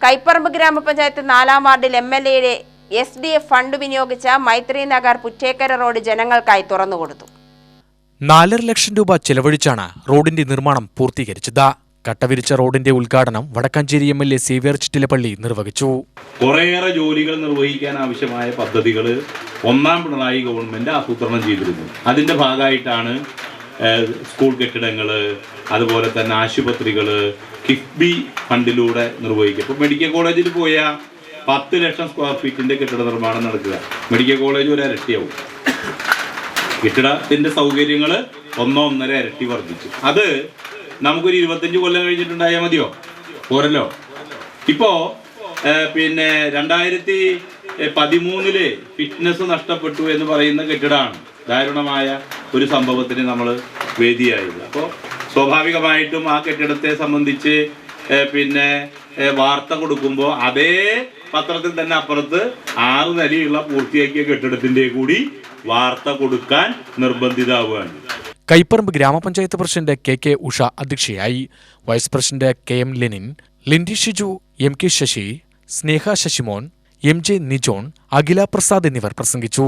കൈപ്പറമ്പ് ഗ്രാമപഞ്ചായത്ത് 4-ാം വാർഡിൽ MLAയുടെ SDF fund വിനിയോഗിച്ച മൈത്രി Nagar Puttekkara road ജനങ്ങൾക്കായി തുറന്നുകൊടുത്തു. 4.5 ലക്ഷം രൂപ ചെലവഴിച്ചാണ് റോഡിന്റെ നിർമ്മാണം പൂർത്തീകരിച്ചത്. കട്ടവിരിച്ച റോഡിന്റെ ഉദ്ഘാടനം വടക്കാഞ്ചേരി MLA സേവ്യർ ചിറ്റിലപ്പള്ളി നിർവഹിച്ചു. കുറേയേറെ ജോലികൾ നിർവഹിക്കാൻ ആവശ്യമായ പദ്ധതികൾ 1ാം പിണറായി ഗവൺമെന്റ് ആസൂത്രണം ചെയ്തിരുന്നു. അതിന്റെ ഭാഗമായിട്ടാണ് സ്കൂൾ കെട്ടിടങ്ങൾ, അതുപോലെ തന്നെ ആശുപത്രികൾ കിഫ്ബി ഫണ്ടിലൂടെ നിർവഹിക്കുക. ഇപ്പോൾ മെഡിക്കൽ കോളേജിൽ പോയാൽ 10 ലക്ഷം സ്ക്വയർ ഫീറ്റിന്റെ കെട്ടിട നിർമ്മാണം നടക്കുക. മെഡിക്കൽ കോളേജ് ഒരു ഇരട്ടിയാവും. കെട്ടിടത്തിന്റെ സൗകര്യങ്ങൾ 1.5 ഇരട്ടി വർദ്ധിച്ചു. അത് നമുക്കൊരു 25 കൊല്ലം കഴിഞ്ഞിട്ടുണ്ടായാൽ മതിയോ? പോരല്ലോ. ഇപ്പോൾ 2013 ഫിറ്റ്നസ് നഷ്ടപ്പെട്ടു എന്ന് പറയുന്ന കെട്ടിടമാണ് ദാരുണമായ ഒരു സംഭവത്തിന് നമ്മൾ വേദിയായത്. അപ്പോൾ സ്വാഭാവികമായിട്ടും ആ കെട്ടിടത്തെ സംബന്ധിച്ച് വാർത്ത കൊടുക്കുമ്പോൾ അതേ പത്രത്തിൽ തന്നെ അപ്പുറത്ത് 6 നിലയുള്ള പൂർത്തിയാക്കിയ കെട്ടിടത്തിന്റെ കൂടി വാർത്ത കൊടുക്കാൻ നിർബന്ധിതമാവുകയാണ്. കൈപ്പറമ്പ് ഗ്രാമപഞ്ചായത്ത് പ്രസിഡന്റ് KK ഉഷ അധ്യക്ഷയായി. Vice president KM Lenin, Lindi Shiju, MK Sasi, Sneha Sasimon, MJ Nijon, Akhila Prasad എന്നിവർ പ്രസംഗിച്ചു.